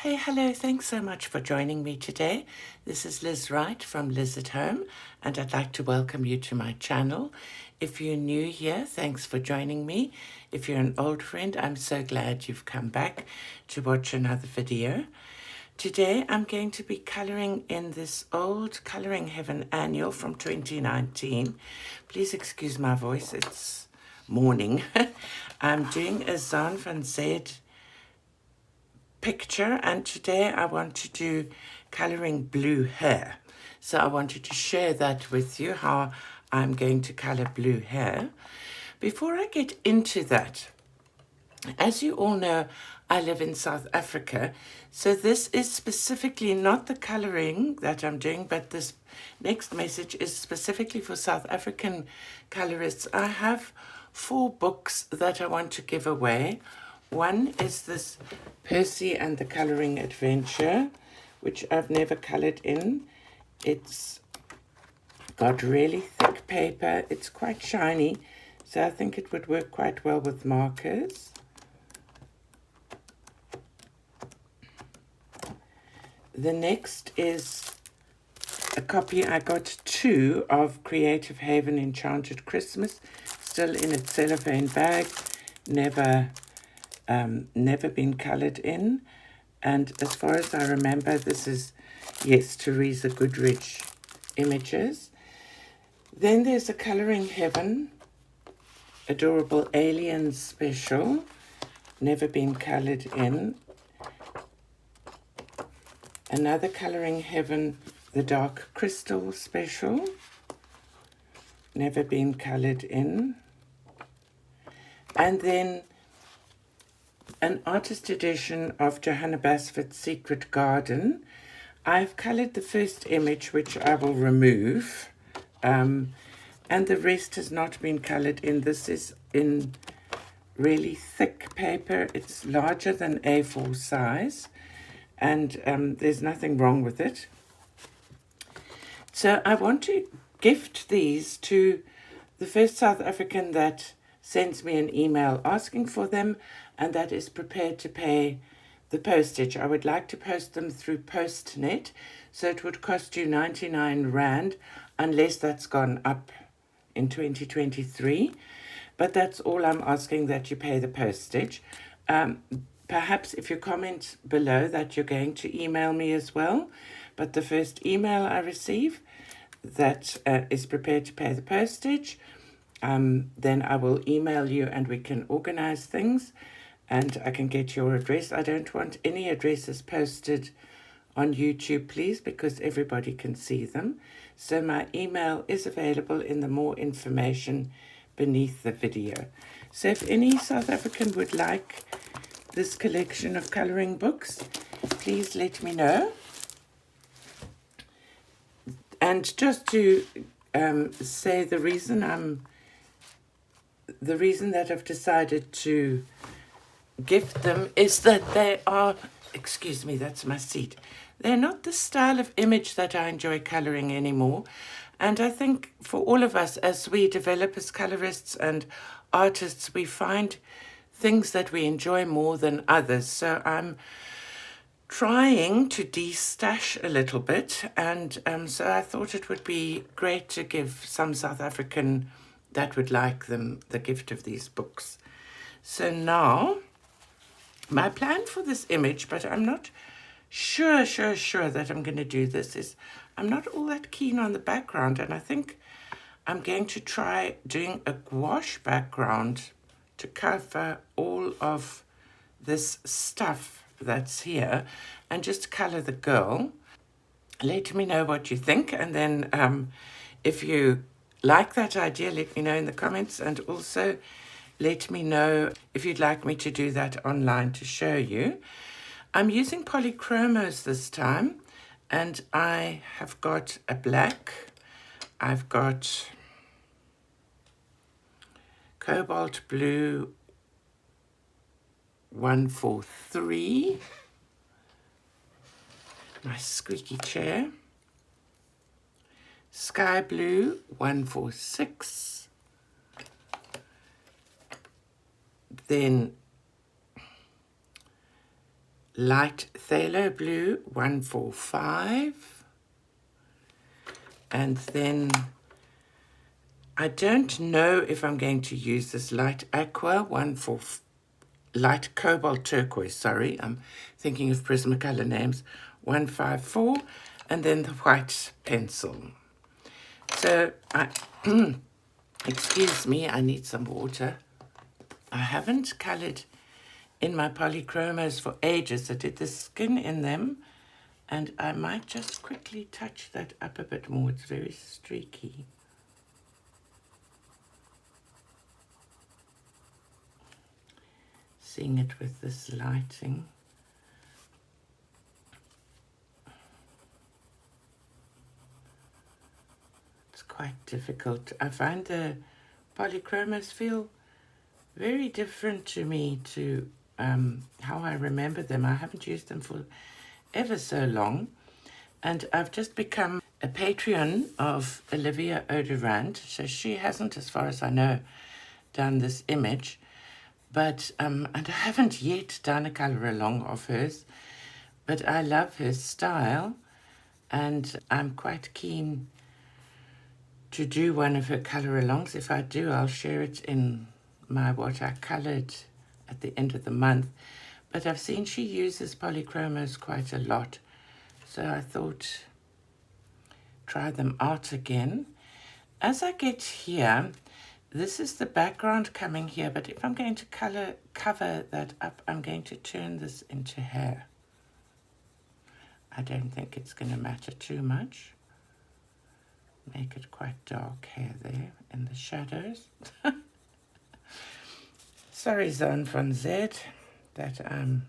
Hey, hello, thanks so much for joining me today. This is Liz Wright from Liz at Home, and I'd like to welcome you to my channel. If you're new here, thanks for joining me. If you're an old friend, I'm so glad you've come back to watch another video. Today, I'm going to be colouring in this old Colouring Heaven annual from 2019. Please excuse my voice, it's morning. I'm doing a Zaan van Zed picture, and today I want to do colouring blue hair. So I wanted to share that with you, how I'm going to colour blue hair. Before I get into that, as you all know, I live in South Africa, so this is specifically not the colouring that I'm doing, but this next message is specifically for South African colourists. I have 4 books that I want to give away. One is this Percy and the Colouring Adventure, which I've never coloured in. It's got really thick paper. It's quite shiny, so I think it would work quite well with markers. The next is a copy, I got 2 of Creative Haven Enchanted Christmas, still in its cellophane bag, never been coloured in. And as far as I remember, this is, yes, Teresa Goodrich images. Then there's a Colouring Heaven Adorable Aliens special, never been coloured in. Another Colouring Heaven The Dark Crystal special, never been coloured in. And then an artist edition of Johanna Basford's Secret Garden. I've coloured the first image, which I will remove, and the rest has not been coloured in. This is in really thick paper. It's larger than A4 size, and there's nothing wrong with it. So I want to gift these to the first South African that sends me an email asking for them, and that is prepared to pay the postage. I would like to post them through PostNet, so it would cost you 99 Rand, unless that's gone up in 2023. But that's all I'm asking, that you pay the postage. Perhaps if you comment below that you're going to email me as well, but the first email I receive that is prepared to pay the postage, then I will email you and we can organize things and I can get your address. I don't want any addresses posted on YouTube, please, because everybody can see them. So my email is available in the more information beneath the video. So if any South African would like this collection of colouring books, please let me know. And just to say the reason that I've decided to gift them is that they are, excuse me, that's my seat. They're not the style of image that I enjoy colouring anymore. And I think for all of us, as we develop as colourists and artists, we find things that we enjoy more than others. So I'm trying to de-stash a little bit, and so I thought it would be great to give some South African that would like them the gift of these books. So now, my plan for this image, but I'm not sure that I'm going to do this, is I'm not all that keen on the background, and I think I'm going to try doing a gouache background to cover all of this stuff that's here and just colour the girl. Let me know what you think, and then if you like that idea, let me know in the comments, and also let me know if you'd like me to do that online to show you. I'm using Polychromos this time, and I have got a black, I've got cobalt blue 143, my squeaky chair, sky blue 146, then light phthalo blue 145, and then I don't know if I'm going to use this light aqua light cobalt turquoise, sorry, I'm thinking of Prismacolor names, 154, and then the white pencil. So excuse me, I need some water. I haven't colored in my Polychromos for ages. I did the skin in them, and I might just quickly touch that up a bit more. It's very streaky. Seeing it with this lighting. It's quite difficult. I find the Polychromos feel very different to me to how I remember them. I haven't used them for ever so long, and I've just become a Patreon of Olivia Odorant, so she hasn't, as far as I know, done this image, but and I haven't yet done a colour along of hers, but I love her style, and I'm quite keen to do one of her colour alongs. If I do, I'll share it in my what I coloured at the end of the month. But I've seen she uses Polychromos quite a lot, so I thought try them out again. As I get here, this is the background coming here, but if I'm going to cover that up, I'm going to turn this into hair. I don't think it's going to matter too much. Make it quite dark hair there in the shadows. Sorry, Zon van Z, that I'm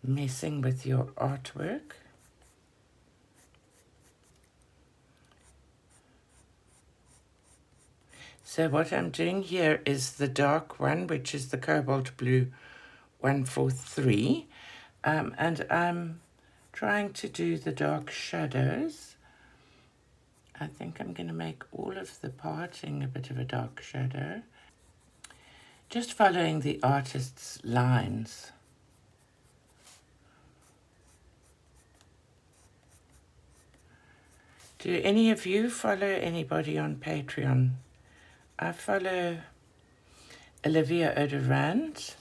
messing with your artwork. So what I'm doing here is the dark one, which is the cobalt blue 143, and I'm trying to do the dark shadows. I think I'm going to make all of the parting a bit of a dark shadow. Just following the artist's lines. Do any of you follow anybody on Patreon? I follow Olivia Odorant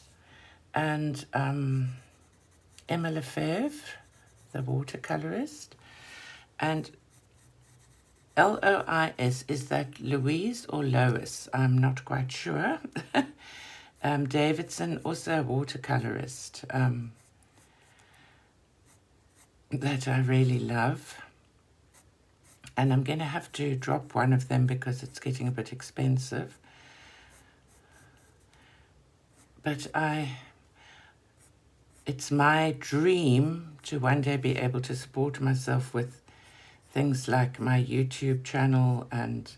and Emma Lefebvre, the watercolorist, and Lois, is that Louise or Lois? I'm not quite sure. Davidson, also a watercolorist that I really love. And I'm going to have to drop one of them because it's getting a bit expensive. But it's my dream to one day be able to support myself with things like my YouTube channel and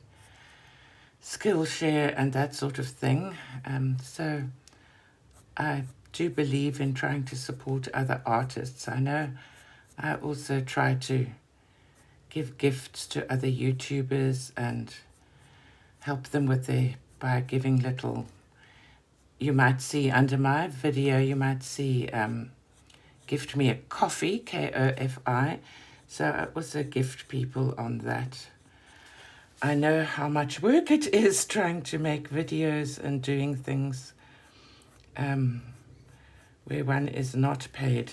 Skillshare and that sort of thing. So I do believe in trying to support other artists. I know I also try to give gifts to other YouTubers and help them with by giving little, you might see under my video, you might see gift me a coffee, Kofi. So I also gift people on that. I know how much work it is trying to make videos and doing things where one is not paid.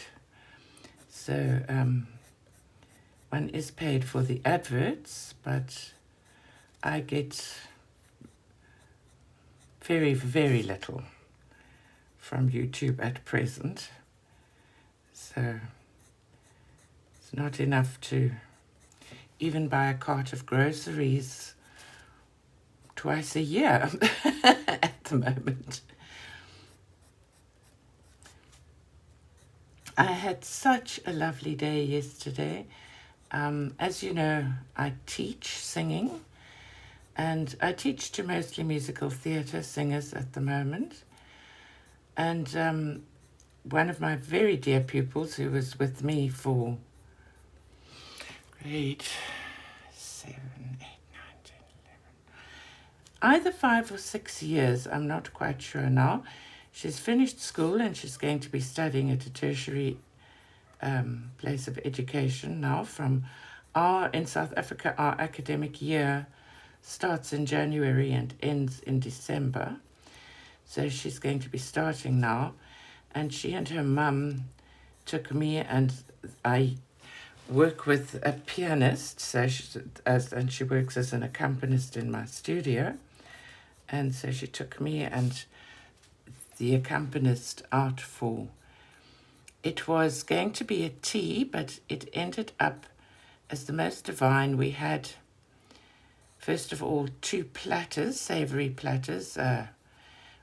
So one is paid for the adverts, but I get very, very little from YouTube at present. So it's not enough to even buy a cart of groceries twice a year at the moment. I had such a lovely day yesterday. As you know, I teach singing, and I teach to mostly musical theatre singers at the moment. And one of my very dear pupils who was with me for grade 7, 8, 9, 10, 11, either 5 or 6 years, I'm not quite sure now. She's finished school and she's going to be studying at a tertiary place of education now. In South Africa, our academic year starts in January and ends in December. So she's going to be starting now. And she and her mum took me, and I work with a pianist, and she works as an accompanist in my studio. And so she took me and the accompanist out for, it was going to be a tea, but it ended up as the most divine. We had, first of all, 2 platters, savory platters.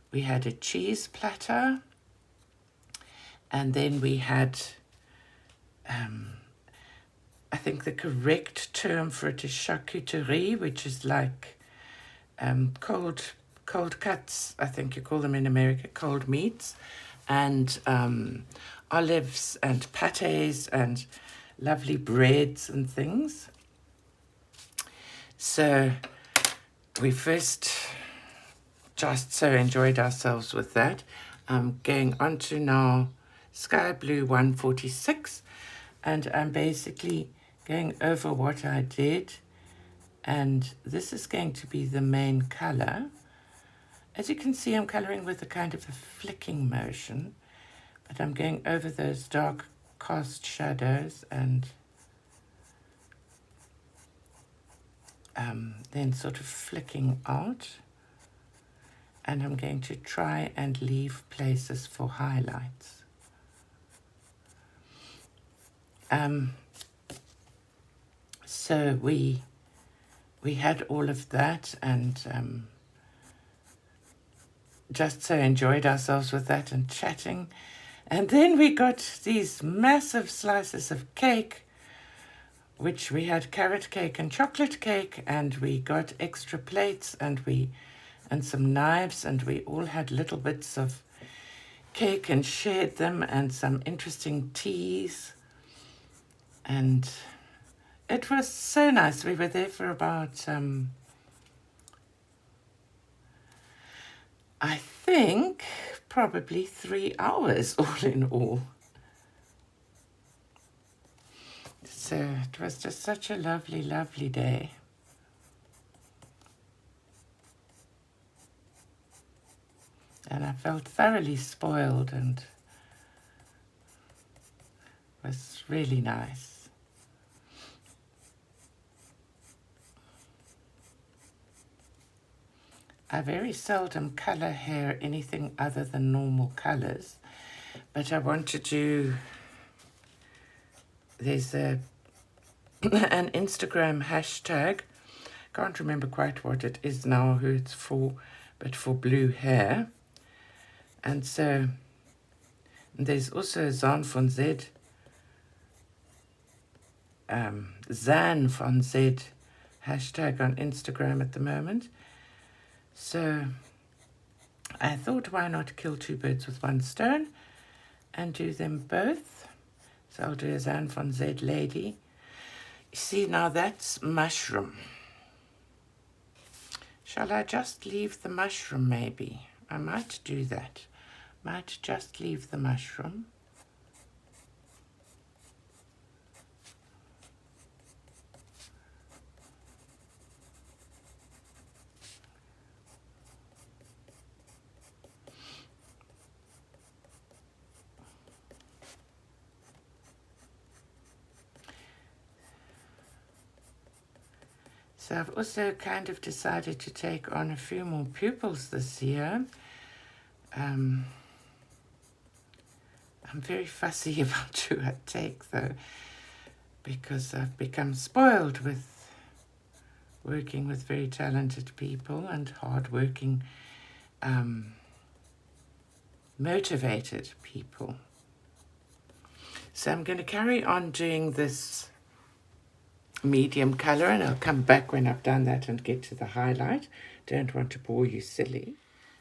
We had a cheese platter, and then we had, I think the correct term for it is charcuterie, which is like cold cuts, I think you call them in America, cold meats, and olives and pâtés and lovely breads and things. So we first just so enjoyed ourselves with that. I'm going on to now Sky Blue 146, and I'm basically going over what I did, and this is going to be the main color. As you can see, I'm coloring with a kind of a flicking motion, but I'm going over those dark cast shadows and then sort of flicking out. And I'm going to try and leave places for highlights. So we had all of that, and just so enjoyed ourselves with that and chatting. And then we got these massive slices of cake, which we had carrot cake and chocolate cake, and we got extra plates and some knives, and we all had little bits of cake and shared them, and some interesting teas. And it was so nice. We were there for about, I think, probably 3 hours all in all. So it was just such a lovely, lovely day. And I felt thoroughly spoiled, and it was really nice. I very seldom color hair anything other than normal colors, but I want to do, there's an Instagram hashtag, can't remember quite what it is now, who it's for, but for blue hair. And so there's also Zan van Z hashtag on Instagram at the moment. So I thought, why not kill 2 birds with 1 stone and do them both? So I'll do a Zan van Z lady. You see, now that's mushroom. Shall I just leave the mushroom maybe? I might do that. Might just leave the mushroom. So I've also kind of decided to take on a few more pupils this year. I'm very fussy about who I take, though, because I've become spoiled with working with very talented people and hard-working, motivated people. So I'm going to carry on doing this medium color, and I'll come back when I've done that and get to the highlight. Don't want to bore you silly.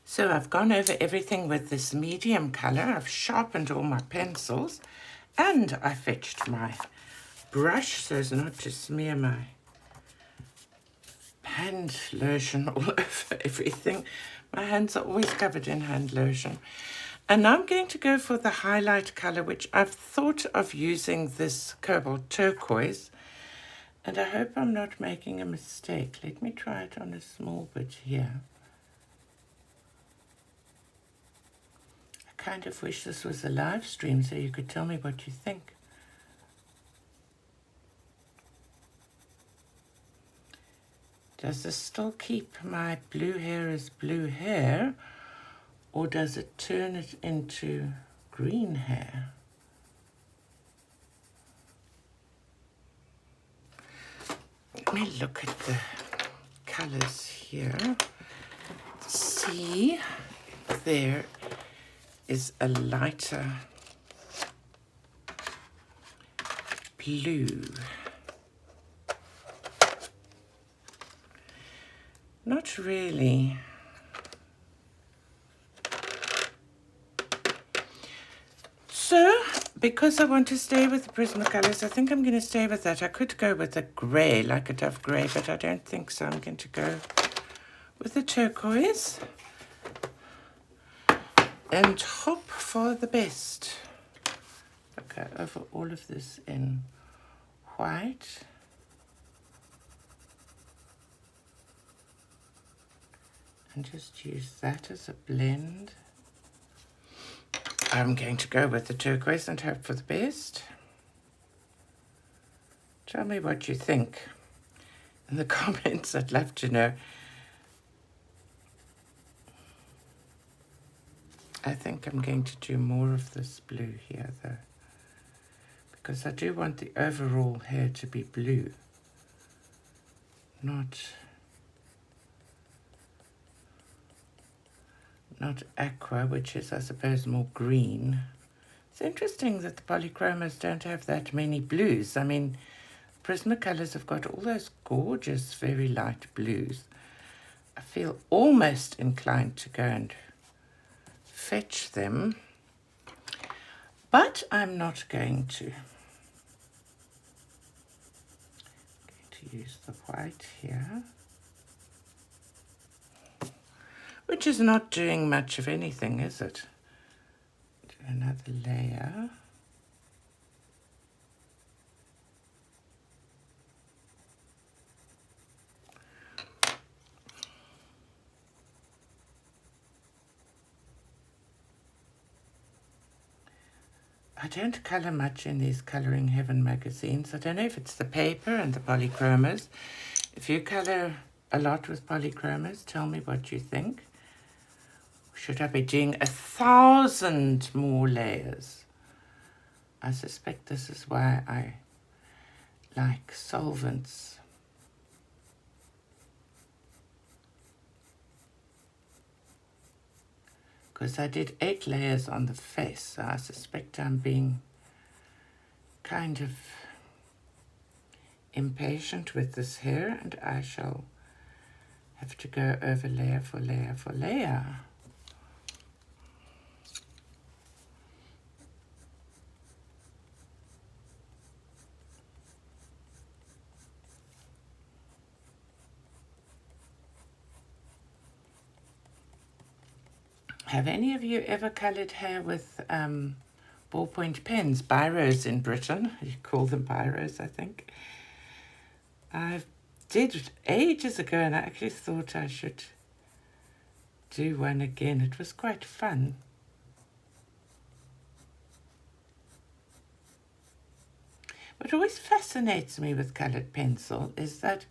So I've gone over everything with this medium color. I've sharpened all my pencils, and I fetched my brush so as not to smear my hand lotion all over everything. My hands are always covered in hand lotion. And now I'm going to go for the highlight color, which I've thought of using this cobalt turquoise. And I hope I'm not making a mistake. Let me try it on a small bit here. I kind of wish this was a live stream so you could tell me what you think. Does this still keep my blue hair as blue hair, or does it turn it into green hair? Let me look at the colors here. See, there is a lighter blue. Not really. So, because I want to stay with the Prismacolors, I think I'm going to stay with that. I could go with a grey, like a dove grey, but I don't think so. I'm going to go with the turquoise and hope for the best. Okay, over all of this in white. And just use that as a blend. I'm going to go with the turquoise and hope for the best. Tell me what you think in the comments. I'd love to know. I think I'm going to do more of this blue here though, because I do want the overall hair to be blue, not aqua, which is, I suppose, more green. It's interesting that the Polychromos don't have that many blues. I mean, Prismacolors have got all those gorgeous, very light blues. I feel almost inclined to go and fetch them, but I'm not going to. I'm going to use the white here, which is not doing much of anything, is it? Do another layer. I don't colour much in these Colouring Heaven magazines. I don't know if it's the paper and the Polychromos. If you colour a lot with Polychromos, tell me what you think. Should I be doing 1,000 more layers? I suspect this is why I like solvents. Because I did 8 layers on the face, so I suspect I'm being kind of impatient with this hair, and I shall have to go over layer for layer for layer. Have any of you ever coloured hair with ballpoint pens? Biros in Britain. You call them biros, I think. I did it ages ago, and I actually thought I should do one again. It was quite fun. What always fascinates me with coloured pencil is that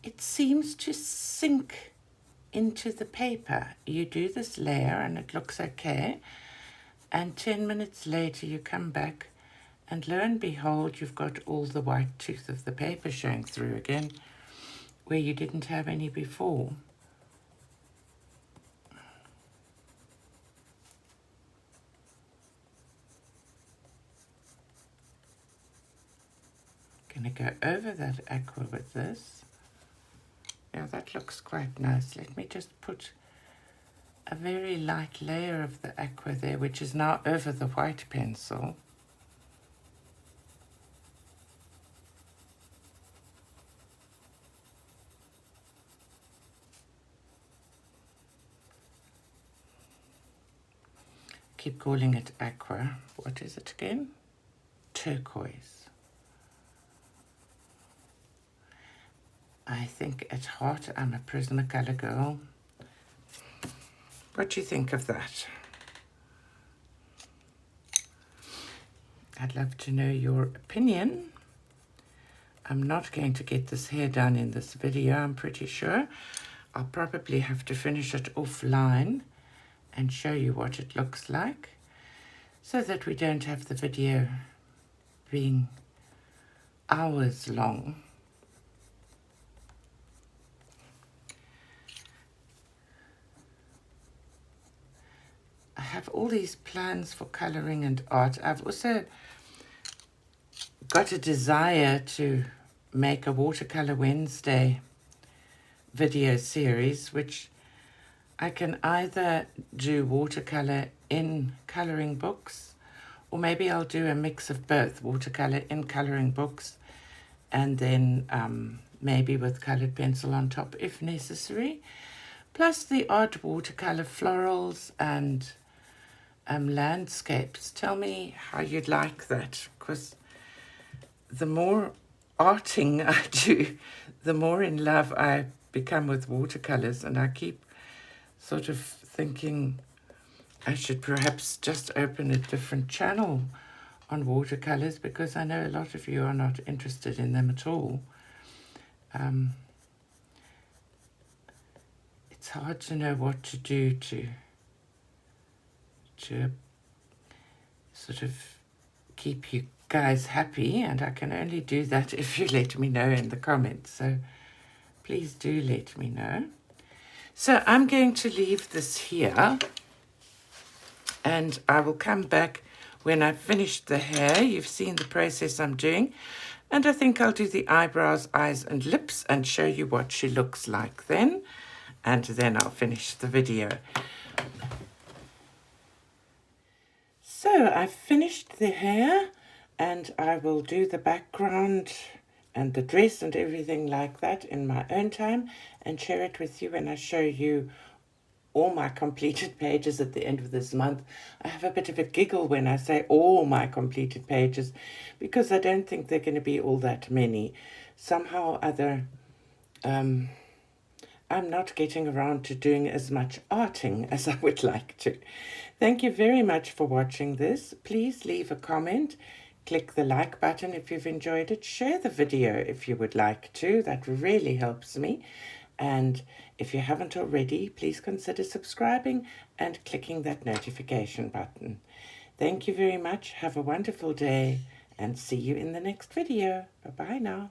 it seems to sink into the paper. You do this layer and it looks okay, and 10 minutes later you come back and lo and behold, you've got all the white tooth of the paper showing through again where you didn't have any before. Gonna go over that aqua with this. Now that looks quite nice. Let me just put a very light layer of the aqua there, which is now over the white pencil. keep calling it aqua. What is it again? Turquoise. I think at heart I'm a Prismacolor girl. What do you think of that? I'd love to know your opinion. I'm not going to get this hair done in this video, I'm pretty sure. I'll probably have to finish it offline and show you what it looks like, so that we don't have the video being hours long. I have all these plans for coloring and art. I've also got a desire to make a Watercolor Wednesday video series, which I can either do watercolor in coloring books, or maybe I'll do a mix of both, watercolor in coloring books, and then maybe with colored pencil on top if necessary, plus the odd watercolor florals and landscapes. Tell me how you'd like that, because the more arting I do, the more in love I become with watercolors, and I keep sort of thinking I should perhaps just open a different channel on watercolors, because I know a lot of you are not interested in them at all. It's hard to know what to do to sort of keep you guys happy, and I can only do that if you let me know in the comments, so please do let me know. So I'm going to leave this here, and I will come back when I've finished the hair. You've seen the process I'm doing, and I think I'll do the eyebrows, eyes and lips and show you what she looks like then, and then I'll finish the video. So I've finished the hair, and I will do the background and the dress and everything like that in my own time and share it with you when I show you all my completed pages at the end of this month. I have a bit of a giggle when I say all my completed pages, because I don't think they're going to be all that many. Somehow or other, I'm not getting around to doing as much arting as I would like to. Thank you very much for watching this. Please leave a comment. Click the like button if you've enjoyed it. Share the video if you would like to. That really helps me. And if you haven't already, please consider subscribing and clicking that notification button. Thank you very much. Have a wonderful day and see you in the next video. Bye-bye now.